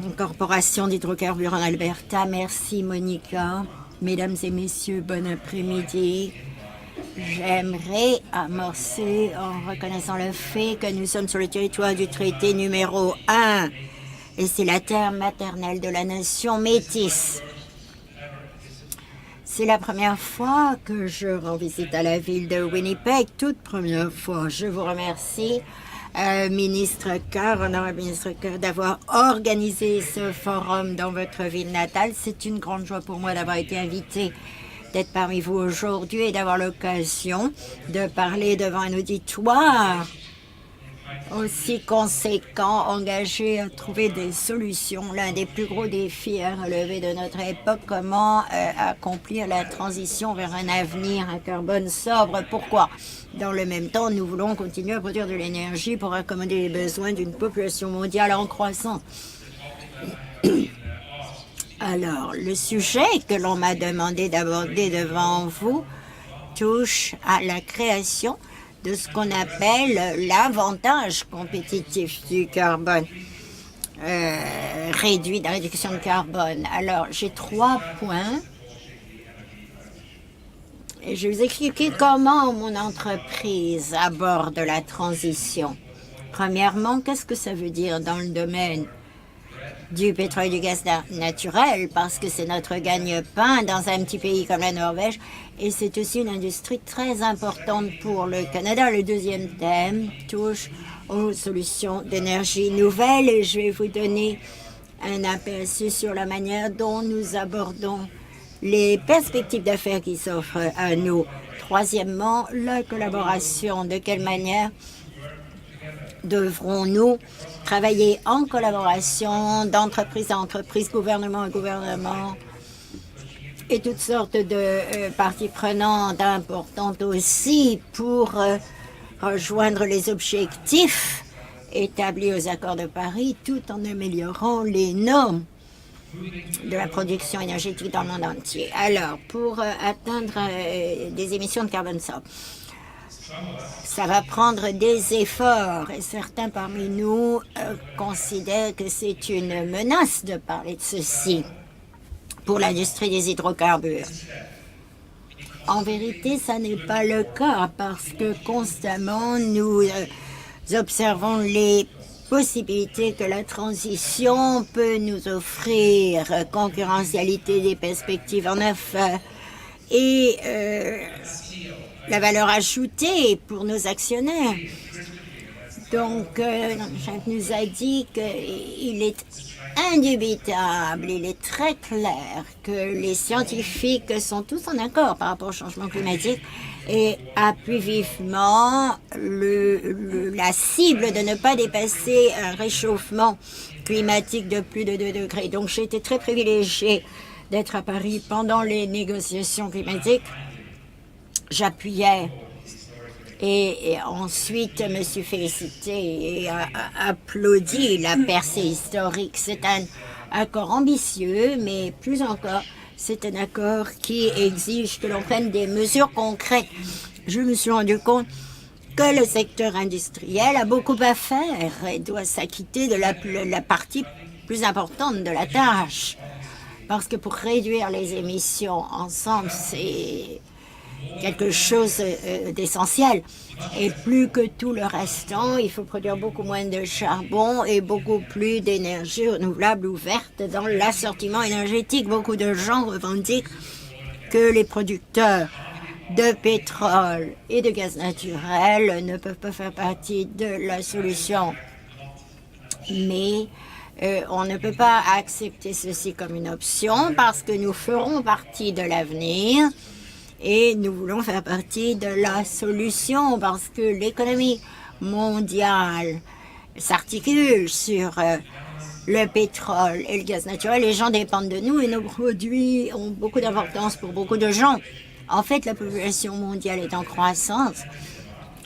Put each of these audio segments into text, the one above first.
une corporation d'hydrocarbures en Alberta. Merci Monica. Mesdames et messieurs, bon après-midi. J'aimerais amorcer en reconnaissant le fait que nous sommes sur le territoire du traité numéro 1 et c'est la terre maternelle de la nation métisse. C'est la première fois que je rends visite à la ville de Winnipeg, toute première fois. Je vous remercie, ministre Kerr, honorable ministre Kerr, d'avoir organisé ce forum dans votre ville natale. C'est une grande joie pour moi d'avoir été invité, d'être parmi vous aujourd'hui et d'avoir l'occasion de parler devant un auditoire aussi conséquent, engagé à trouver des solutions. L'un des plus gros défis à relever de notre époque, comment accomplir la transition vers un avenir à carbone sobre. Pourquoi? Dans le même temps, nous voulons continuer à produire de l'énergie pour accommoder les besoins d'une population mondiale en croissance. Alors, le sujet que l'on m'a demandé d'aborder devant vous touche à la création de ce qu'on appelle l'avantage compétitif du carbone, la réduction de carbone. Alors, j'ai 3 points. Et je vais vous expliquer comment mon entreprise aborde la transition. Premièrement, qu'est-ce que ça veut dire dans le domaine du pétrole et du gaz naturel, parce que c'est notre gagne-pain dans un petit pays comme la Norvège, et c'est aussi une industrie très importante pour le Canada. Le deuxième thème touche aux solutions d'énergie nouvelles, et je vais vous donner un aperçu sur la manière dont nous abordons les perspectives d'affaires qui s'offrent à nous. Troisièmement, la collaboration. De quelle manière devrons-nous travailler en collaboration d'entreprise à entreprise, gouvernement à gouvernement et toutes sortes de parties prenantes importantes aussi pour rejoindre les objectifs établis aux accords de Paris tout en améliorant les normes de la production énergétique dans le monde entier. Alors, pour atteindre des émissions de carbone sobre, ça va prendre des efforts et certains parmi nous considèrent que c'est une menace de parler de ceci pour l'industrie des hydrocarbures. En vérité, ça n'est pas le cas parce que constamment nous observons les possibilités que la transition peut nous offrir, concurrentialité des perspectives en affaires et la valeur ajoutée pour nos actionnaires. Donc, Jacques nous a dit qu'il est indubitable, il est très clair que les scientifiques sont tous en accord par rapport au changement climatique et appuient vivement la cible de ne pas dépasser un réchauffement climatique de plus de 2 degrés. Donc, j'ai été très privilégiée d'être à Paris pendant les négociations climatiques. J'appuyais et ensuite me suis félicité et applaudi la percée historique. C'est un accord ambitieux, mais plus encore, c'est un accord qui exige que l'on prenne des mesures concrètes. Je me suis rendu compte que le secteur industriel a beaucoup à faire et doit s'acquitter de la partie plus importante de la tâche. Parce que pour réduire les émissions ensemble, c'est quelque chose d'essentiel. Et plus que tout le restant, il faut produire beaucoup moins de charbon et beaucoup plus d'énergie renouvelable ouverte dans l'assortiment énergétique. Beaucoup de gens revendiquent que les producteurs de pétrole et de gaz naturel ne peuvent pas faire partie de la solution. Mais on ne peut pas accepter ceci comme une option parce que nous ferons partie de l'avenir. Et nous voulons faire partie de la solution parce que l'économie mondiale s'articule sur le pétrole et le gaz naturel. Les gens dépendent de nous et nos produits ont beaucoup d'importance pour beaucoup de gens. En fait, la population mondiale est en croissance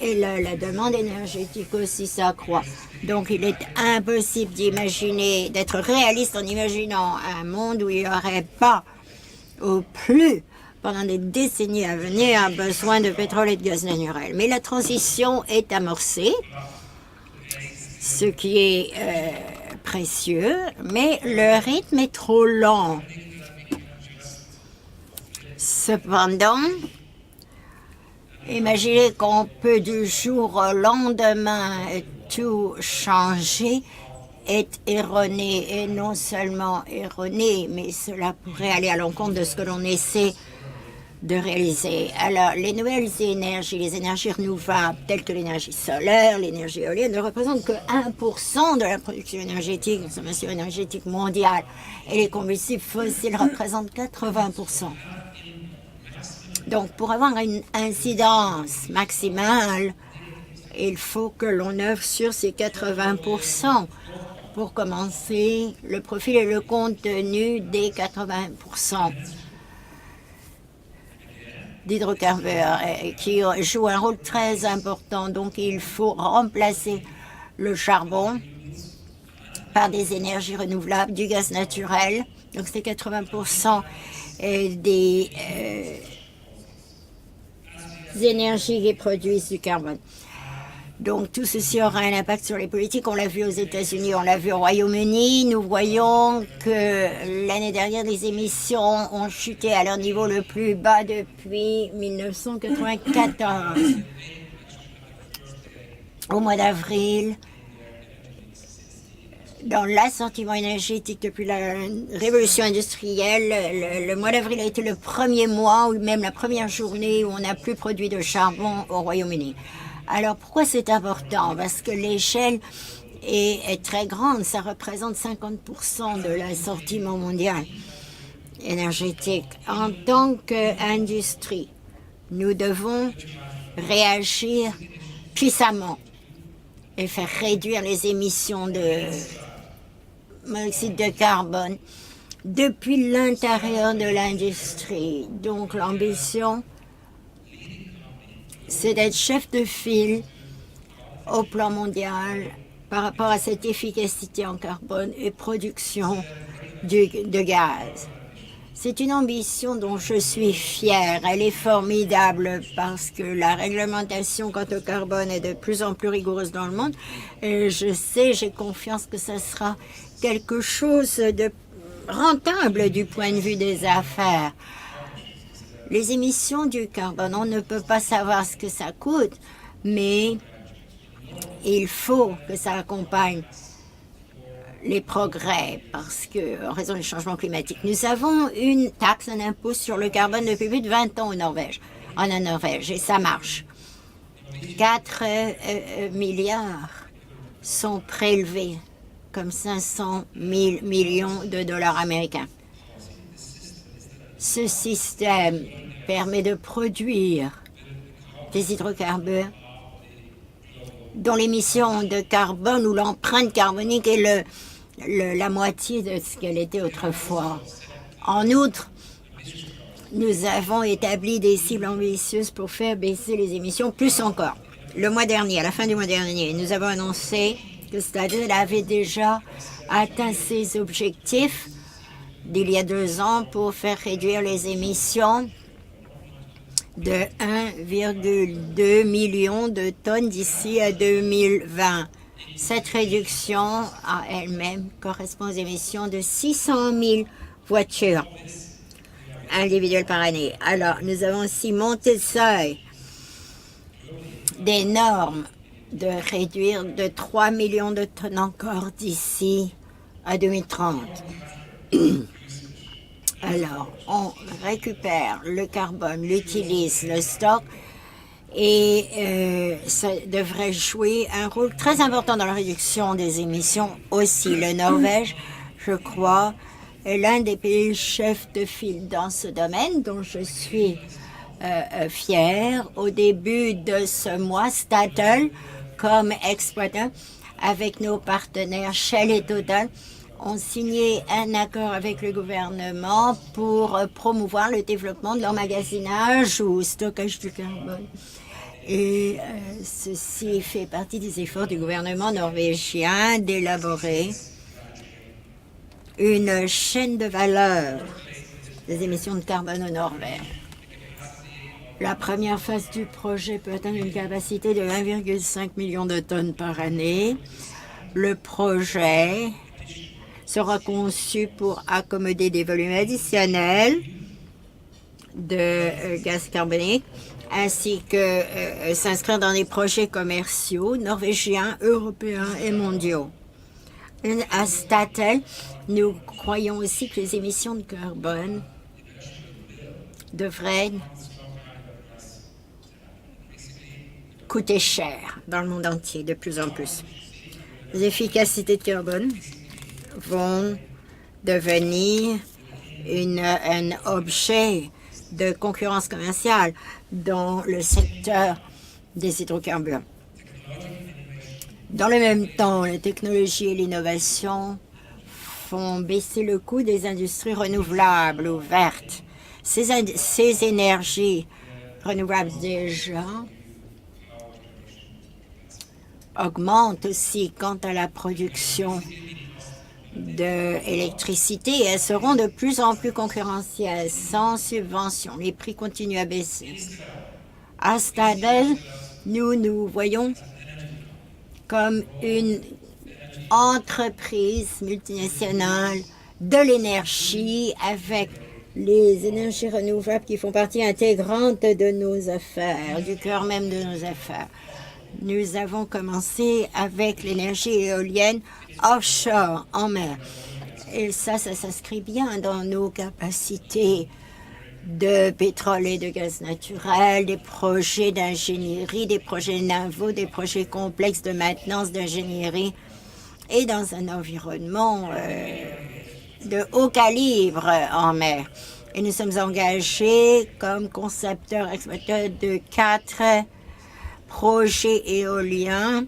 et la demande énergétique aussi s'accroît. Donc, il est impossible d'imaginer, d'être réaliste en imaginant un monde où il n'y aurait pas au plus pendant des décennies à venir, besoin de pétrole et de gaz naturel. Mais la transition est amorcée, ce qui est précieux, mais le rythme est trop lent. Cependant, imaginez qu'on peut du jour au lendemain tout changer est erroné, et non seulement erroné, mais cela pourrait aller à l'encontre de ce que l'on essaie de réaliser. Alors, les nouvelles énergies, les énergies renouvelables, telles que l'énergie solaire, l'énergie éolienne, ne représentent que 1% de la production énergétique, la consommation énergétique mondiale, et les combustibles fossiles représentent 80%. Donc, pour avoir une incidence maximale, il faut que l'on œuvre sur ces 80%. Pour commencer, le profil et le contenu des 80% d'hydrocarbures qui jouent un rôle très important. Donc, il faut remplacer le charbon par des énergies renouvelables, du gaz naturel. Donc, c'est 80% des énergies qui produisent du carbone. Donc, tout ceci aura un impact sur les politiques. On l'a vu aux États-Unis, on l'a vu au Royaume-Uni. Nous voyons que l'année dernière, les émissions ont chuté à leur niveau le plus bas depuis 1994. Au mois d'avril, dans l'assortiment énergétique depuis la révolution industrielle, le mois d'avril a été le premier mois, ou même la première journée où on n'a plus produit de charbon au Royaume-Uni. Alors, pourquoi c'est important? Parce que l'échelle est très grande. Ça représente 50% de l'assortiment mondial énergétique. En tant qu'industrie, nous devons réagir puissamment et faire réduire les émissions de monoxyde de carbone depuis l'intérieur de l'industrie. Donc, l'ambition, c'est d'être chef de file au plan mondial par rapport à cette efficacité en carbone et production de gaz. C'est une ambition dont je suis fière. Elle est formidable parce que la réglementation quant au carbone est de plus en plus rigoureuse dans le monde. Et je sais, j'ai confiance que ça sera quelque chose de rentable du point de vue des affaires. Les émissions du carbone, on ne peut pas savoir ce que ça coûte, mais il faut que ça accompagne les progrès parce que, en raison du changement climatique, nous avons une taxe, un impôt sur le carbone depuis plus de 20 ans en Norvège, et ça marche. 4 milliards sont prélevés comme 500 000 millions de dollars américains. Ce système permet de produire des hydrocarbures dont l'émission de carbone ou l'empreinte carbonique est la moitié de ce qu'elle était autrefois. En outre, nous avons établi des cibles ambitieuses pour faire baisser les émissions plus encore. Le mois dernier, à la fin du mois dernier, nous avons annoncé que Statoil avait déjà atteint ses objectifs d'il y a 2 ans pour faire réduire les émissions de 1,2 million de tonnes d'ici à 2020. Cette réduction à elle-même correspond aux émissions de 600 000 voitures individuelles par année. Alors, nous avons aussi monté le seuil des normes de réduire de 3 millions de tonnes encore d'ici à 2030. Alors, on récupère le carbone, l'utilise, le stocke et ça devrait jouer un rôle très important dans la réduction des émissions aussi. Le Norvège, je crois, est l'un des pays chefs de file dans ce domaine dont je suis fière. Au début de ce mois, Statoil, comme exploitant, avec nos partenaires Shell et Total, ont signé un accord avec le gouvernement pour promouvoir le développement de l'emmagasinage ou stockage du carbone. Et ceci fait partie des efforts du gouvernement norvégien d'élaborer une chaîne de valeur des émissions de carbone au Norvège. La première phase du projet peut atteindre une capacité de 1,5 million de tonnes par année. Le projet sera conçu pour accommoder des volumes additionnels de gaz carbonique ainsi que s'inscrire dans des projets commerciaux norvégiens, européens et mondiaux. À Statoil, nous croyons aussi que les émissions de carbone devraient coûter cher dans le monde entier de plus en plus. Les efficacités de carbone vont devenir un objet de concurrence commerciale dans le secteur des hydrocarbures. Dans le même temps, la technologie et l'innovation font baisser le coût des industries renouvelables ou vertes. Ces énergies renouvelables déjà augmentent aussi quant à la production d'électricité et elles seront de plus en plus concurrentielles, sans subvention. Les prix continuent à baisser. À Statoil, nous nous voyons comme une entreprise multinationale de l'énergie avec les énergies renouvelables qui font partie intégrante de nos affaires, du cœur même de nos affaires. Nous avons commencé avec l'énergie éolienne offshore, en mer. Et ça s'inscrit bien dans nos capacités de pétrole et de gaz naturel, des projets d'ingénierie, des projets navaux, des projets complexes de maintenance d'ingénierie et dans un environnement de haut calibre en mer. Et nous sommes engagés comme concepteurs, exploiteurs de 4 projets éoliens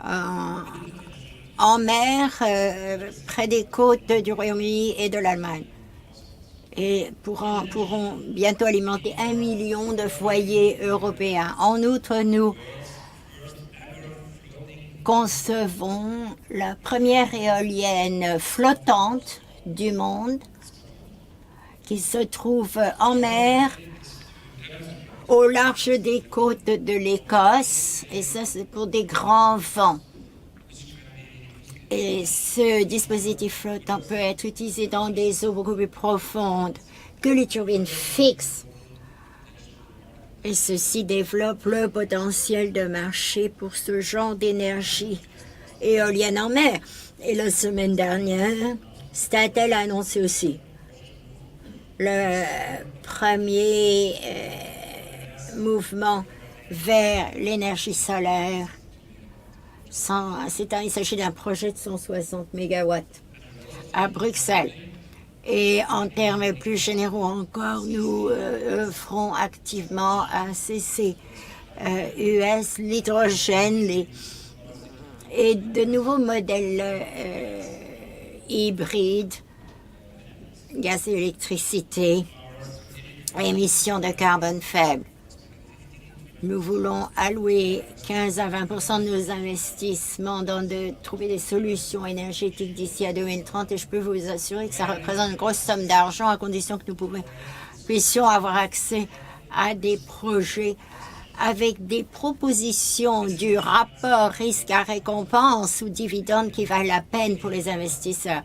en mer près des côtes du Royaume-Uni et de l'Allemagne. Et pourront bientôt alimenter 1 million de foyers européens. En outre, nous concevons la première éolienne flottante du monde qui se trouve en mer au large des côtes de l'Écosse. Et ça, c'est pour des grands vents. Et ce dispositif flottant peut être utilisé dans des eaux beaucoup plus profondes que les turbines fixes. Et ceci développe le potentiel de marché pour ce genre d'énergie éolienne en mer. Et la semaine dernière, Statoil a annoncé aussi le premier mouvement vers l'énergie solaire. Il s'agit d'un projet de 160 MW à Bruxelles. Et en termes plus généraux encore, nous œuvrons activement à CCUS, l'hydrogène et de nouveaux modèles hybrides, gaz et électricité, émissions de carbone faible. Nous voulons allouer 15 à 20 de nos investissements dans trouver des solutions énergétiques d'ici à 2030 et je peux vous assurer que ça représente une grosse somme d'argent à condition que nous puissions avoir accès à des projets avec des propositions du rapport risque à récompense ou dividende qui valent la peine pour les investisseurs.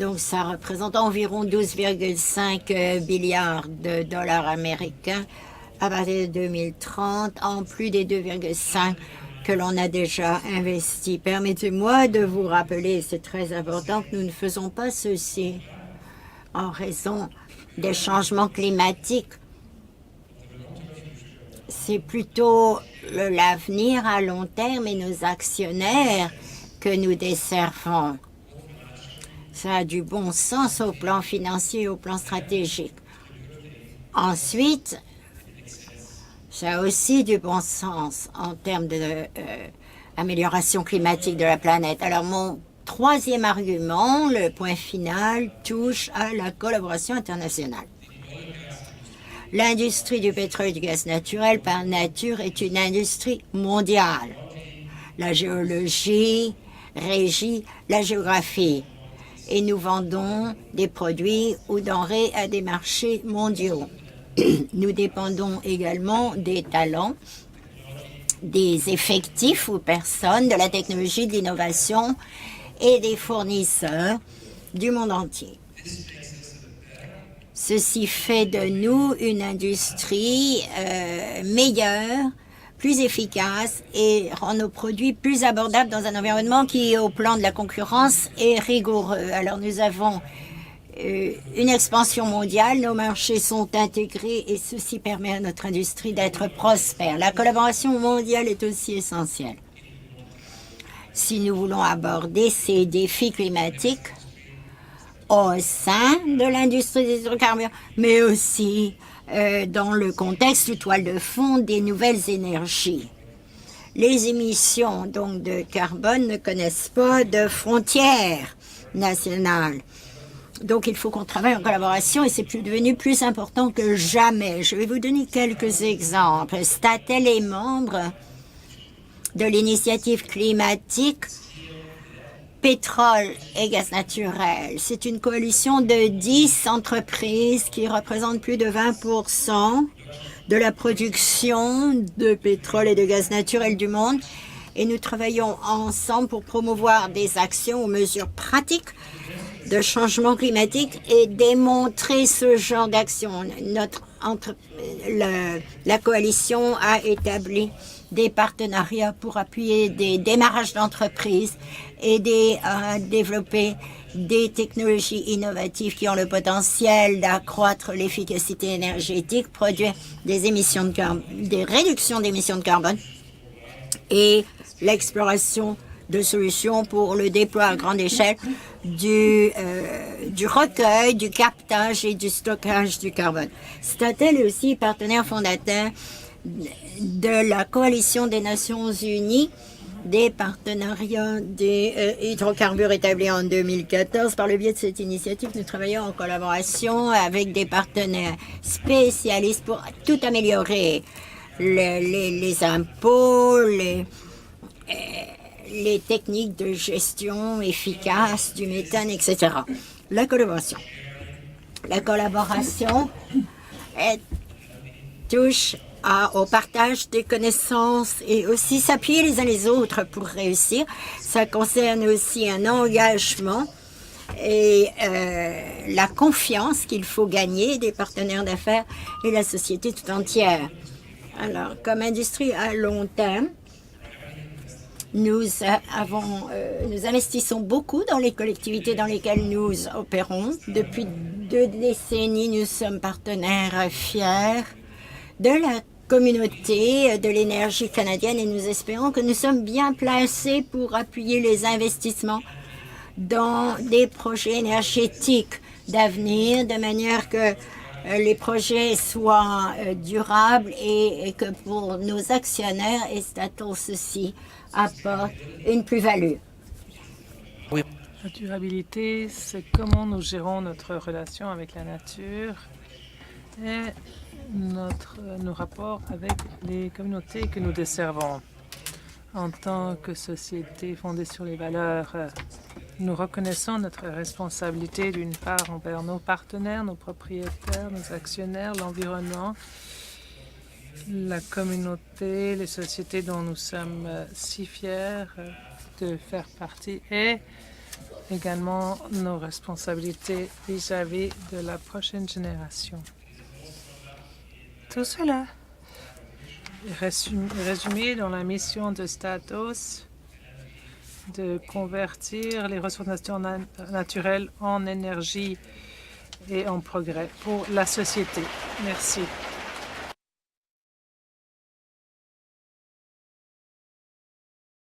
Donc ça représente environ 12,5 milliards de dollars américains à partir de 2030, en plus des 2,5 que l'on a déjà investi. Permettez-moi de vous rappeler, c'est très important, que nous ne faisons pas ceci en raison des changements climatiques. C'est plutôt l'avenir à long terme et nos actionnaires que nous desservons. Ça a du bon sens au plan financier et au plan stratégique. Ensuite, ça a aussi du bon sens en termes d'amélioration climatique de la planète. Alors, mon troisième argument, le point final, touche à la collaboration internationale. L'industrie du pétrole et du gaz naturel, par nature, est une industrie mondiale. La géologie régit la géographie. Et nous vendons des produits ou denrées à des marchés mondiaux. Nous dépendons également des talents des effectifs ou personnes, de la technologie, de l'innovation et des fournisseurs du monde entier. Ceci fait de nous une industrie meilleure, plus efficace et rend nos produits plus abordables dans un environnement qui, au plan de la concurrence, est rigoureux. Alors nous avons une expansion mondiale, nos marchés sont intégrés et ceci permet à notre industrie d'être prospère. La collaboration mondiale est aussi essentielle. Si nous voulons aborder ces défis climatiques au sein de l'industrie des hydrocarbures, mais aussi dans le contexte du toile de fond des nouvelles énergies. Les émissions donc de carbone ne connaissent pas de frontières nationales. Donc il faut qu'on travaille en collaboration et c'est devenu plus important que jamais. Je vais vous donner quelques exemples. Statel est membre de l'initiative climatique pétrole et gaz naturel. C'est une coalition de 10 entreprises qui représentent plus de 20% de la production de pétrole et de gaz naturel du monde. Et nous travaillons ensemble pour promouvoir des actions ou mesures pratiques de changement climatique et démontrer ce genre d'action. La coalition a établi des partenariats pour appuyer des démarrages d'entreprises et développer des technologies innovatives qui ont le potentiel d'accroître l'efficacité énergétique, produire des émissions des réductions d'émissions de carbone et l'exploration de solutions pour le déploiement à grande échelle du recueil, du captage et du stockage du carbone. Statel est aussi partenaire fondateur de la Coalition des Nations Unies des partenariats des hydrocarbures établis en 2014. Par le biais de cette initiative, nous travaillons en collaboration avec des partenaires spécialistes pour tout améliorer, les impôts, les techniques de gestion efficace du méthane, etc. La collaboration. La collaboration touche au partage des connaissances et aussi s'appuyer les uns les autres pour réussir. Ça concerne aussi un engagement et la confiance qu'il faut gagner des partenaires d'affaires et la société tout entière. Alors, comme industrie à long terme, nous investissons beaucoup dans les collectivités dans lesquelles nous opérons. Depuis 2 décennies, nous sommes partenaires fiers de la communauté de l'énergie canadienne et nous espérons que nous sommes bien placés pour appuyer les investissements dans des projets énergétiques d'avenir, de manière que les projets soient durables et que pour nos actionnaires et Statoil, ceci apporte une plus-value. Oui. La durabilité, c'est comment nous gérons notre relation avec la nature et nos rapports avec les communautés que nous desservons. En tant que société fondée sur les valeurs, nous reconnaissons notre responsabilité d'une part envers nos partenaires, nos propriétaires, nos actionnaires, l'environnement, la communauté, les sociétés dont nous sommes si fiers de faire partie et également nos responsabilités vis-à-vis de la prochaine génération. Tout cela est résumé dans la mission de Statoil de convertir les ressources naturelles en énergie et en progrès pour la société. Merci.